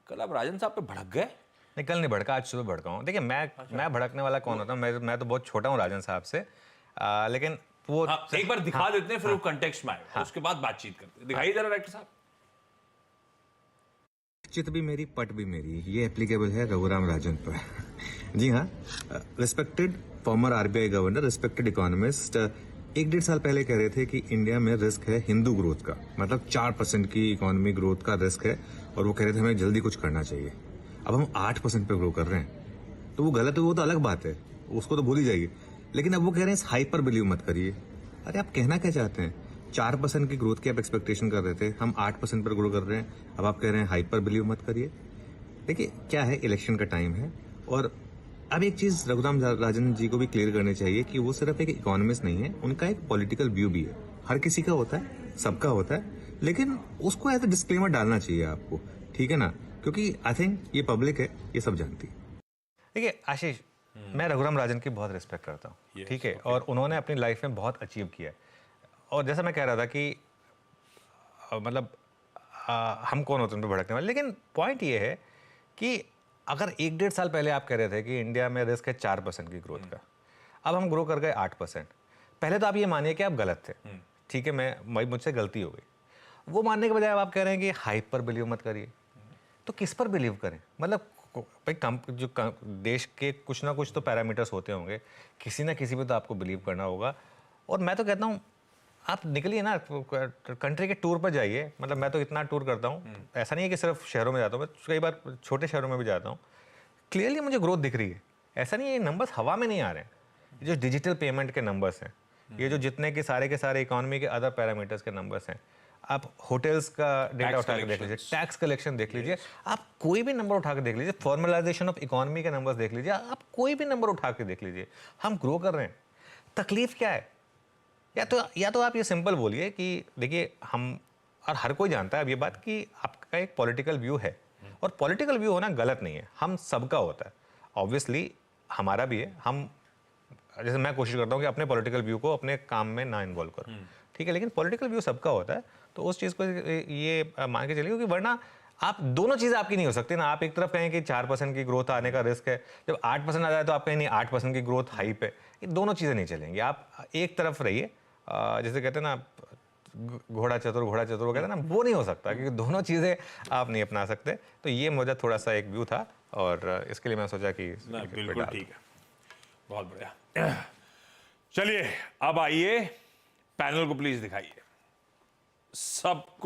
कल आप राजन साहब पे भड़क गए? नहीं, कल नहीं भड़का, आज सुबह भड़का हूँ। देखिए मैं भड़कने वाला कौन होता हूँ? मैं तो बहुत छोटा हूँ राजन साहब से, लेकिन वो हाँ, एक बार दिखा देते हैं, फिर वो कंटेक्स्ट में आएगा, उसके बाद बातचीत करते हैं। दिखाइए जरा डायरेक्टर साहब। चित भी मेरी पट भी मेरी, ये एप्लीकेबल है रघुराम राजन पर। जी हाँ, respected farmer RBI governor, respected economist, 1-1.5 साल पहले कह रहे थे कि इंडिया में रिस्क है हिंदू ग्रोथ का, मतलब 4% की इकोनॉमी ग्रोथ का रिस्क है, और वो कह रहे थे हमें जल्दी कुछ करना चाहिए। अब हम 8% पे ग्रो कर रहे हैं, तो वो गलत है, वो तो अलग बात है, उसको तो भूल ही जाइए। लेकिन अब वो कह रहे हैं हाइपर बिलीव मत करिए। अरे आप कहना क्या चाहते हैं? 4% की ग्रोथ की आप एक्सपेक्टेशन कर रहे थे, हम 8% पर ग्रो कर रहे हैं, अब आप कह रहे हैं हाइपर बिलीव मत करिए। देखिए क्या है, इलेक्शन का टाइम है, और अब एक चीज रघुराम राजन जी को भी क्लियर करनी चाहिए कि वो सिर्फ एक इकोनॉमिस्ट नहीं है, उनका एक पॉलिटिकल व्यू भी है। हर किसी का होता है, सबका होता है, लेकिन उसको एज अ डिस्क्लेमर डालना चाहिए आपको, ठीक है ना? क्योंकि आई थिंक ये पब्लिक है, ये सब जानती है। देखिए आशीष, मैं रघुराम राजन की बहुत रिस्पेक्ट करता हूँ, ठीक है, और उन्होंने अपनी लाइफ में बहुत अचीव किया है। और जैसा मैं कह रहा था कि मतलब हम कौन होते हैं उन पर भड़कने वाले, लेकिन पॉइंट ये है कि अगर 1-1.5 साल पहले आप कह रहे थे कि इंडिया में रिस्क है 4% की ग्रोथ का, अब हम ग्रो कर गए 8%। पहले तो आप ये मानिए कि आप गलत थे, ठीक है, मैं मुझसे गलती हो गई। वो मानने के बजाय अब आप कह रहे हैं कि हाइपर बिलीव मत करिए। तो किस पर बिलीव करें? मतलब भाई देश के कुछ ना कुछ तो पैरामीटर्स होते होंगे, किसी ना किसी पे तो आपको बिलीव करना होगा। और मैं तो कहता हूँ आप निकलिए ना, कंट्री के टूर पर जाइए। मतलब मैं तो इतना टूर करता हूँ, ऐसा नहीं है कि सिर्फ शहरों में जाता हूँ, मैं कई बार छोटे शहरों में भी जाता हूँ। क्लियरली मुझे ग्रोथ दिख रही है, ऐसा नहीं है ये नंबर्स हवा में नहीं आ रहे हैं। जो डिजिटल पेमेंट के नंबर्स हैं, ये जो जितने के सारे इकोनॉमी के अदर पैरामीटर्स के नंबर्स हैं, आप होटल्स का डेटा उठा के देख लीजिए, टैक्स कलेक्शन देख लीजिए, आप कोई भी नंबर उठा के देख लीजिए, फॉर्मलाइजेशन ऑफ इकोनॉमी के नंबर्स देख लीजिए, आप कोई भी नंबर उठा के देख लीजिए, हम ग्रो कर रहे हैं। तकलीफ क्या है? या तो आप ये सिंपल बोलिए कि देखिए हम, और हर कोई जानता है अब ये बात कि आपका एक पॉलिटिकल व्यू है, और पॉलिटिकल व्यू होना गलत नहीं है, हम सबका होता है। ऑब्वियसली हमारा भी है, हम जैसे मैं कोशिश करता हूँ कि अपने पॉलिटिकल व्यू को अपने काम में ना इन्वॉल्व करूँ, ठीक है, लेकिन पॉलिटिकल व्यू सबका होता है। तो उस चीज़ को ये मान के चलिए, क्योंकि वरना आप दोनों चीज़ें आपकी नहीं हो सकती ना। आप एक तरफ कहें कि 4% की ग्रोथ आने का रिस्क है, जब 8% आ जाए तो आप कहें नहीं 8% की ग्रोथ हाइप है। ये दोनों चीज़ें नहीं चलेंगी। आप एक तरफ रहिए, जैसे कहते हैं ना घोड़ा चतुर वो कहते हैं ना, वो नहीं हो सकता, क्योंकि दोनों चीज़ें आप नहीं अपना सकते। तो ये मुझे थोड़ा सा एक व्यू था, और इसके लिए मैं सोचा कि बिल्कुल ठीक है, बहुत बढ़िया। चलिए अब आइए, पैनल को प्लीज दिखाइए सबको।